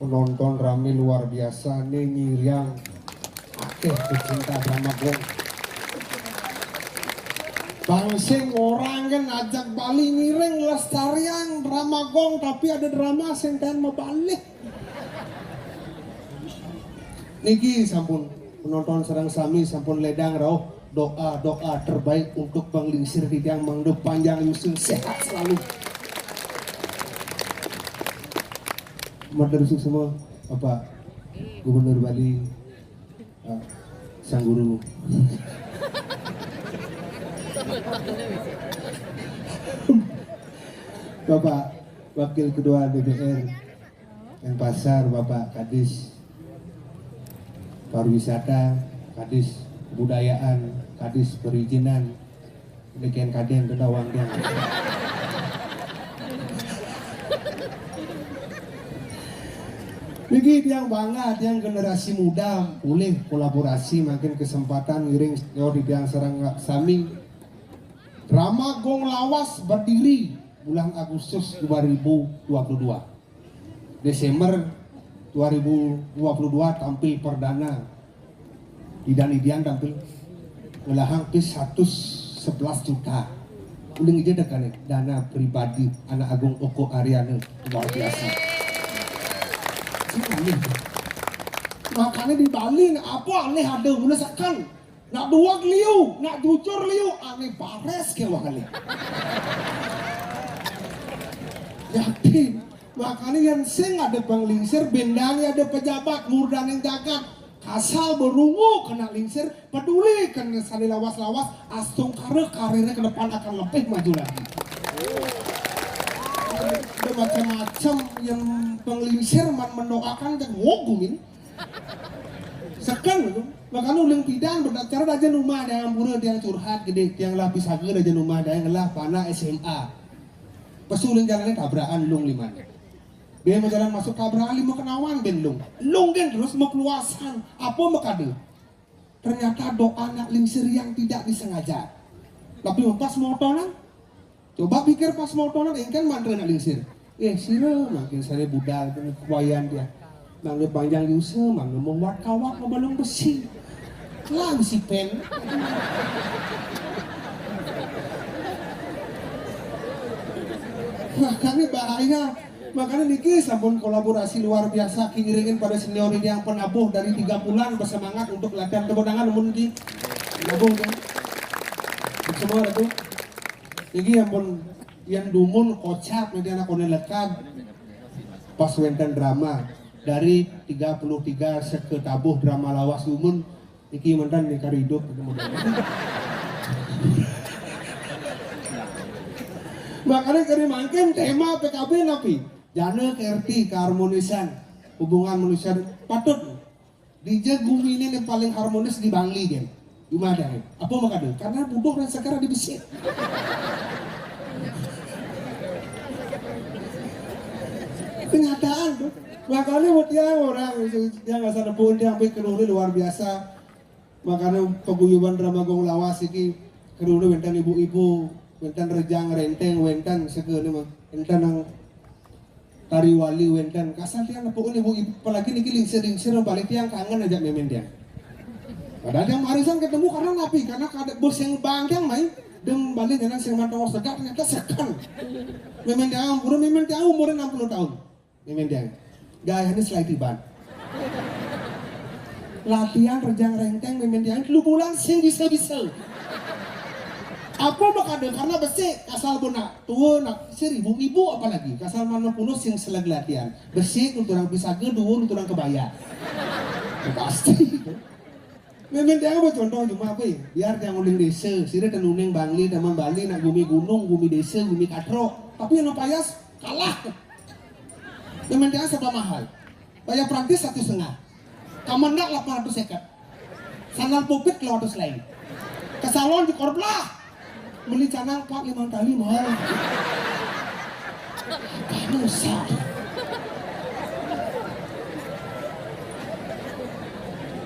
Penonton rame luar biasa nih nyiriang akeh pecinta drama gong. Bangsing orang kan ajak Bali ngiring lestarian drama gong, tapi ada drama sing kan mau balik. Niki sampun penonton serang sami sampun ledang rauh doa terbaik untuk Bang Lingsir Hidang mangdep panjang yusun sehat selalu. Madrasah semua Bapak Gubernur Bali, Sang Guru, Bapak Wakil Ketua DPR Denpasar, Bapak Kadis Pariwisata, Kadis Kebudayaan, Kadis Perizinan, Demikian Kaden Tendawang yang Niki yang banget yang generasi muda boleh kolaborasi makin kesempatan ngiring di yang serang sami drama gong lawas berdiri bulan Agustus 2022, Desember 2022 tampil perdana di Danidian tampil melahang pis 111 juta uling aja dekan dana pribadi anak Agung Oko Aryana luar biasa. Makanya di Bali apa aneh ada menesakan nak dua liu, nak jujur liu aneh bares ke kali. Yakin makanya yang sing ada Bang Lingsir bendani ada pejabat murdan yang jagat kasal berungu kena Lingsir peduli kan sali lawas-lawas astung karirnya ke depan akan lebih maju lagi. Ada macam-macam yang penglingsir mendoakan dan wogumin sekan gitu. Makanya uling pidang berdacara aja rumah ada yang pura yang curhat gede yang lapis hager aja rumah ada yang ngelah panah SMA pas uling jalannya tabrakan lung lima dia mau jalan masuk tabrakan lima kenawan ben lung kan terus mau keluasan apa makade ternyata doa anak lingsir yang tidak disengaja tapi pas motonan coba pikir pas motonan kan mantra anak lingsir sira makin saya budal kewayan dia mangga panjang yusa mangga membuat kawat ngebalung besi lah besi pen makanya bahaya makanya niki sampun kolaborasi luar biasa kiringin pada senior ini yang penabuh dari 3 bulan bersemangat untuk latihan kemenangan namun di nabuh kan semua itu niki yang dumun kocak nanti anak konen lekat pas wenten drama dari 33 seketabuh drama lawas dumun iki mantan nikah hidup makanya kari makin tema PKB napi jana kerti keharmonisan hubungan manusia patut DJ bumi ini yang paling harmonis di Bangli kan gimana deh apa makanya karena butuh dan sekarang dibesik kenyataan tuh makanya buat dia orang yang nggak sadar pun dia ambil kerudung luar biasa makanya paguyuban drama gong lawas ini kerudung wentan ibu-ibu wentan rejang renteng wentan segala mah wentan yang tari wali wentan kasar dia pokoknya ibu-ibu apalagi niki lingsir balik yang kangen aja memen dia padahal yang marisan ketemu karena napi karena kada bos yang bangkang main dan balik dengan sing mantau sedap ternyata sekan memen dia umurnya 60 tahun memen dia gaya ini selai tiban latihan rejang renteng memen dia lu bulan sing bisa apa makanya karena besi kasal benak tua nak 1000 apalagi kasal mana puluh sing selagi latihan besi untuk orang bisa gedung untuk orang kebaya pasti memen dia apa contoh cuma apa biar yang uling desa sini tenuning Bangli teman Bali nak bumi gunung bumi desa bumi katro tapi yang payas kalah memen dia serba mahal bayar Prancis 1,5 Kemendak 800 sekat sandal pupit 200 lain ke salon di Korblah beli canang 4-5 kali mahal kan usah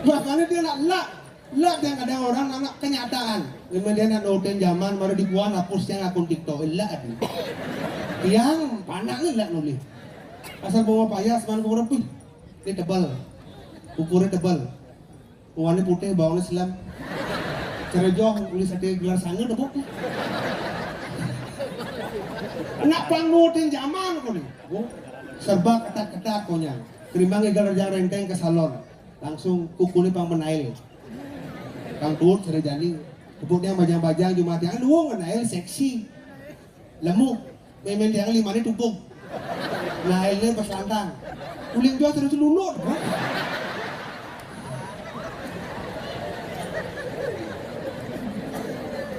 makanya dia nak yang ada orang anak kenyataan kemudian ada hotel zaman baru dibuat hapusnya akun TikTok yang panaknya nulis asal bawa payas man kurang pun Ini tebal. Ukurnya tebal. Warnanya putih, bawangnya silam. Cerejoh, tulis ada gelar sangga debuk. Nak pangutin zaman kau nih. Serba ketat-ketat konya. Kerimbang egal rejang renteng ke salon. Langsung kukulnya pang menail. Kang turut cari jani. Debuknya bajang-bajang cuma tiang luang menail seksi. Lemuk. Memen tiang 5 ini tumpuk. Nailnya pas lantang. Uling jauh terus lulut.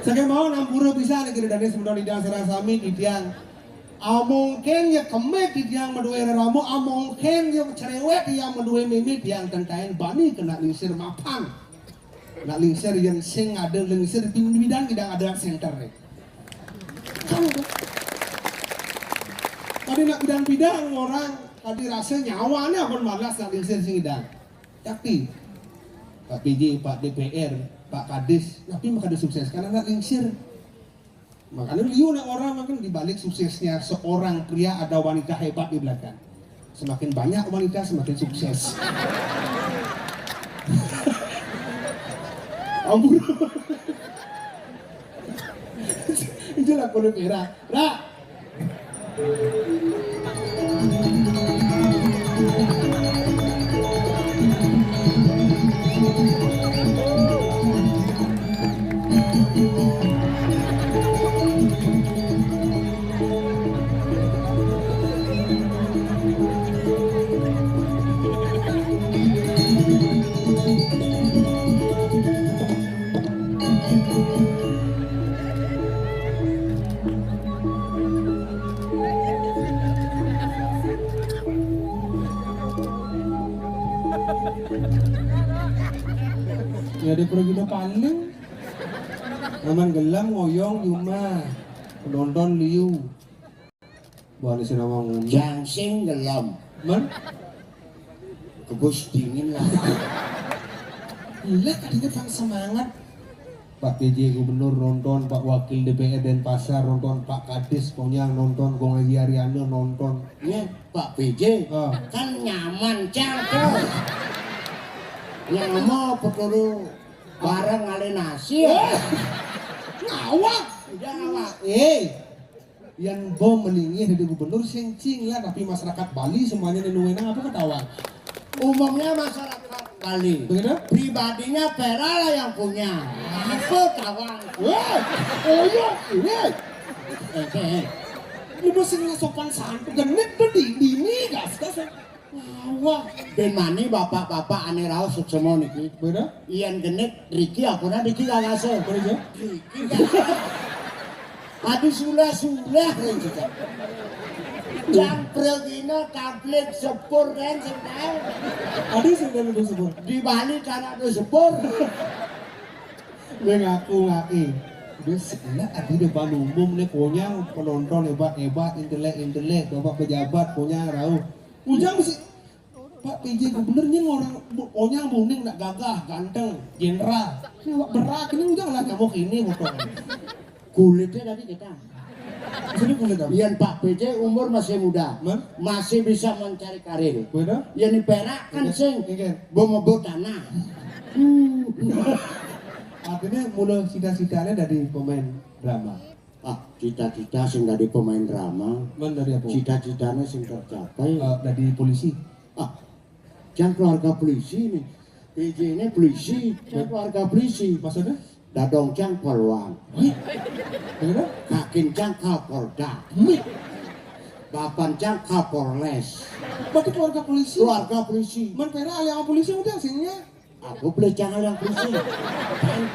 Saya mau 60 bisa nih kira dari sebenarnya di dalam sami di tiang. Mungkin ya kemek di tiang medue ramu, mungkin ya cerewet yang medue mimi tiang tentain bani kena lingsir mapan. Nak lingsir yang sing ada lingsir di bidang tidak ada center nih. Kamu tuh. Tadi nak bidang-bidang orang tadi rasa nyawanya pun malas nak lingsir sing bidang. Tapi Pak PJ, Pak DPR, Pak Kadis, tapi maka ada sukses karena nggak lingsir. Makanya liu nak orang makan dibalik suksesnya seorang pria ada wanita hebat di belakang. Semakin banyak wanita semakin sukses. Ampun. Itulah kode merah. Rak. Ya ada pergi paling aman gelam ngoyong di rumah penonton liu buat di sana ngomong Jangsing gelam man kebus dingin lah. Lihat tadinya bang semangat Pak PJ Gubernur nonton, Pak Wakil DPR Denpasar nonton, Pak Kadis Konyang nonton, Gong Haji Ariana nonton. Ya Pak PJ kan nyaman cangkel. Yang mau peturu bareng ngale nasi ya. Ngawak Udah awak. yang bom meninggi dari gubernur singcing lah, tapi masyarakat Bali semuanya nenuenang apa ketawa. Umumnya masyarakat Bali. Begitu? Pribadinya Pera lah yang punya. Apa kawan? Oh iya, ini masih sopan santun, genit tuh dini gas. Wah, ben mani bapak-bapak ane raos semua niki. Beda? Ian genit Riki apuna Riki gagase. Beda? Riki. Adi sulah-sulah gitu. Jamprel dina tablet sepur kan sendal. Adi sudah lebih sebut. Di Bali cara ada sepur. Gue ngaku. Udah sebelah adi depan umum nih konyang penonton hebat-hebat, intelek, bapak pejabat konyang rauh. Ujang mesti Pak PJ Gubernurnya orang konyang buning nak gagah, ganteng, jenderal. Ini awak berak ini ujang lah nyamuk ini motor. Kulitnya tadi kita. Jadi kulit apa? Ian Pak PJ umur masih muda. Man? Masih bisa mencari karir. Beda? Yang di Perak kan sing bom tanah. Artinya mulai cita-citanya dari pemain drama. Cita-cita sing dari pemain drama. Man dari apa? Cita-citanya sing tercapai. Dari polisi. Jangan keluarga polisi nih. PJ ini polisi, jangan keluarga polisi. Maksudnya? Dadong cang polwan. Bagaimana? Kakin cang kapolda. Bapan cang kapolres. Berarti keluarga polisi. Keluarga polisi. Man pera yang polisi udah singnya. Aku boleh jangan yang polisi.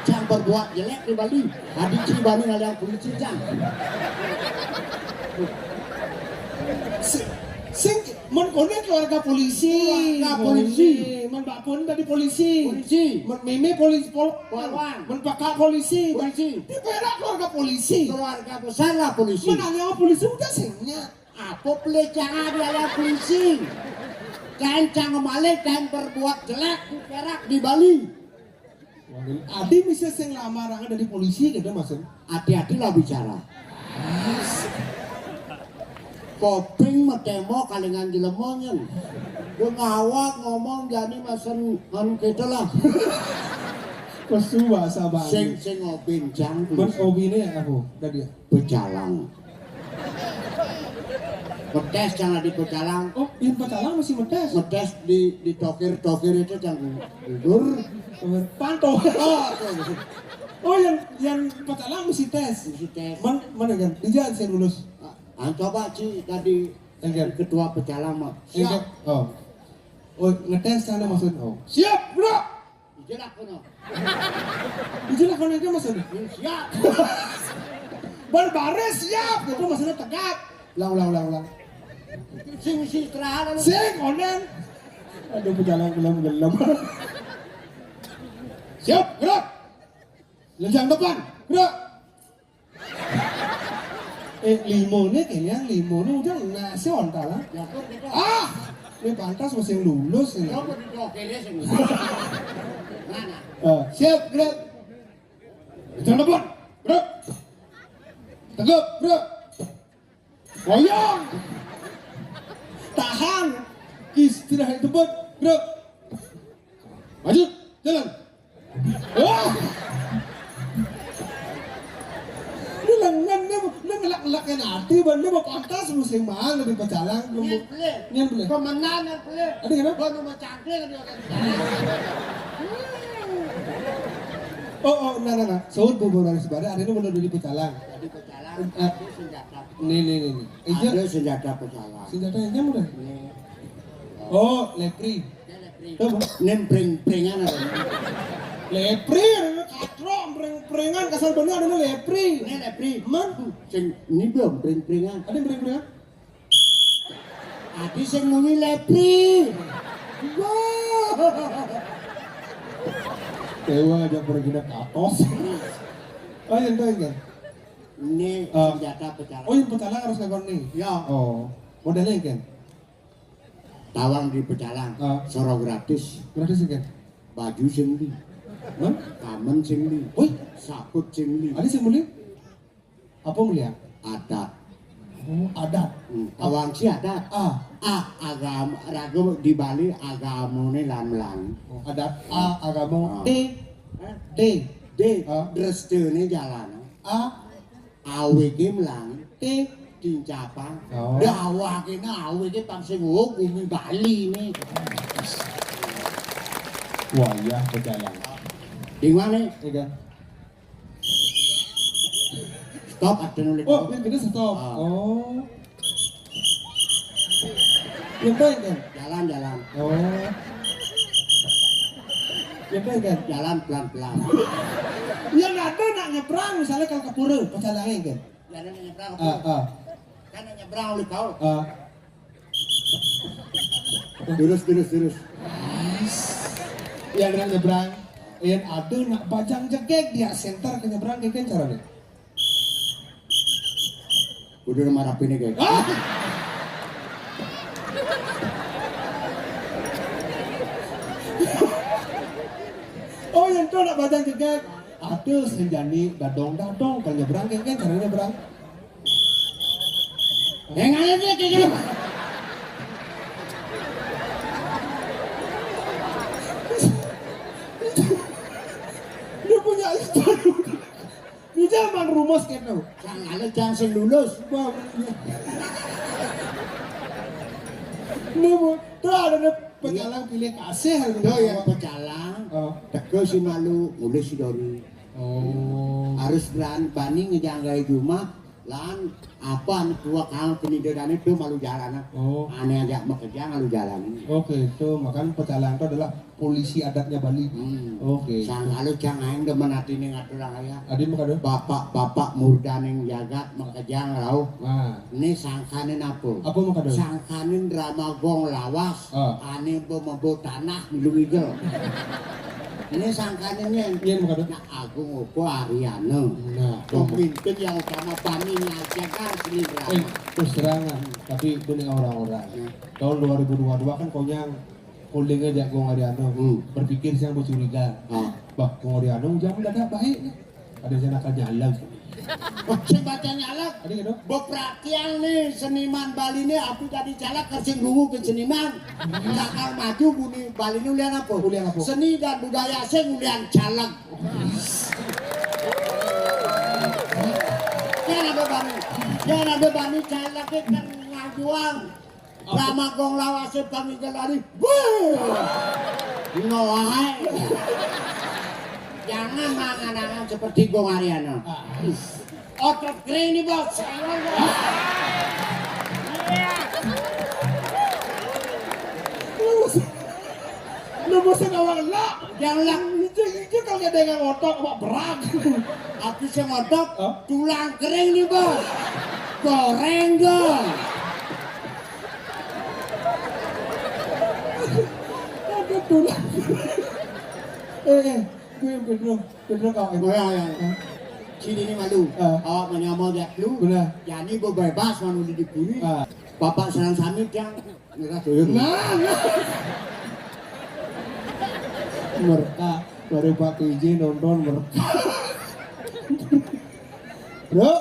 Cang berbuat jelek di Bali. Tadi cibani yang polisi cang. Sing man kono keluarga polisi. Keluarga polisi. Man Mbak Pun tadi polisi. Polisi. Man Mimi polisi Polwan. Man Pakak polisi. Polisi. Di pera keluarga polisi. Keluarga besar lah polisi. Man yang polisi udah singnya. Apa boleh jangan yang polisi. Kencang malik dan berbuat jelek di Perak di Bali. Adi bisa sing lamarangan dari polisi gitu maksud. Hati-hatilah bicara. Koping metemo kalingan jelemonyen. Gue ngawak ngomong jadi mesen anu gitu lah. Kesu bahasa Bali. Sing bincang Mas Obi ini aku tadi. Pecalang. Metes jangan di pecalang. Oh, yang Pecalang masih metes. Metes di tokir itu jangan tidur. Pantau. Oh, yang Pecalang mesti tes. Mesti tes. Mana kan? Dijat saya lulus. Coba sih tadi ketua pecalang mah. Siap. Oh. Oh, ngetes sana maksud. Oh. Siap, bro. Dijelak kono. Dijelak kono itu maksudnya. Siap. Berbaris siap. Itu maksudnya tegak. Ulang. Sing terakhir. Sing onen. Aduh, Pecalang gelem. Siap, gerak. Lenjang depan, gerak. Limonnya kayaknya limonnya udah nasi onta lah. Ya kok gitu. Ini pantas masih lulus ini. Ya kok didokele sing. Mana? Siap, gerak. Lenjang depan, gerak. Tegap, gerak. Goyang. Tahan. Istirahat tempat, gerak. Maju, jalan. Ini lengan dia ngelak-ngelakkan hati, dia mau pantas musim mahal dari Pecalang. Nyen beli. Pemenang yang beli. Ada kenapa? Gua nomor cangkir dia kan. Oh, nah. Sahur bubur dari sebada, ada ini benar dari Pecalang. Jadi pecalang ada senjata. Nih. Ada senjata pecalang. Senjata yang nyam udah. Nih. Oh, lepri. Pring-pringan ada. Lepri, ada katro, pring-pringan, kasar bener ada lepri. Ini lepri. Man, Sing ini belum pring-pringan. ada pring-pringan? Adi sing muni lepri. Dewa aja pergi ke atos. Oh, yang itu kan? Ini senjata pecalang. Oh, yang Pecalang harus lekon nih. Ya, Oh, modelnya kan? tawang di pecalang. Soro gratis. Gratis kan? Baju sing li. Man? Kamen sing li. Wih, Saput sing li. ada sih beli? Apa beli ya? Adat. Oh, adat. Tawang si adat. Agama ragam di Bali agamane lam-lam. Oh, adat. Agama. D. D. Drestene jalan. Awe ki mlang. T. Dincapang. Oh. Dawa ki awe ki pang sing bumi Bali ini. Wah, ya Pecalang. Di mana? Iya kan? Stop ada nulis. Oh, yang gede stop. Oh. Yang baik kan? Jalan. Oh. Yang baik kan? Jalan pelan-pelan. Yang ada nak nyebrang misalnya kalau ke pura, Pecalangnya kan? Jalan nyebrang. Kan nyebrang oleh kau. Terus. Yang nak nyebrang, yang ada nak bajang jegek dia center ke nyebrang kan caranya? Udah nama rapi nih guys. Oh yang itu nak bajang jegek, ada senjani dadong kalau nyebrang kan caranya nyebrang? Yang ada dia kayak gini. Dia punya istana. Di zaman rumus kan tuh. Jangan sing lulus. Nih bu, tuh ada Pecalang pilih kasih. Tuh yang pecalang. Teko si malu mulai si Dori. Oh. Harus bani ngejanggai rumah. Lan apa tua kang pendidikan itu malu jalan. Oh. Aneh aja bekerja malu jalan. Oke, itu makanya Pecalang itu adalah polisi adatnya Bali. Oke. Sang lalu jangan demen hati nih ngatur raya. Adi makanya. Bapak murdan yang jagat makajang rau. Nah. Ini sangkanin apa? Apa makanya? Sangkanin drama gong lawas. Ane membawa tanah milung igel. Ini sangkaninnya. Iya makanya. Nah, Agung Opo Ariano. Nah. Pemimpin yang utama kami ngajakan seni drama. Terus terangan. Tapi itu nih orang-orang. Tahun 2022 kan konyang. Holdingnya aja Gong Ariano. Berpikir siang bercuriga. Bah, Gong Ariano jangan mendadak baik. Ada yang akan jalan. Sing baca nyalak. Adi gitu. Beprakian nih seniman Bali ini api tadi calak kerjing rungu ke seniman. Bakal maju buni Bali ini ulian apa? Ulian apa? Seni dan budaya sing ulian calak. Jangan ada bani calak kan ngajuang. Lama gong lawase paminggal lari. Ngawai. Jangan mangan-mangan seperti gong Ariana. Otot kering nih bos. Lu mesti ngawang lah. Jangan Itu kalau gak ada yang ngotot, apa berat. aku sing ngotot Hah? tulang kering nih bos. Goreng dong. Ada tulang. Gue bener kau. Sini nih malu. Awak menyamar jak lu. Bener. Jadi gue bebas mau diburi. Ah. Bapak serang samit yang mereka doyong. Nah. Mereka baru Pak PJ nonton mereka. Bro,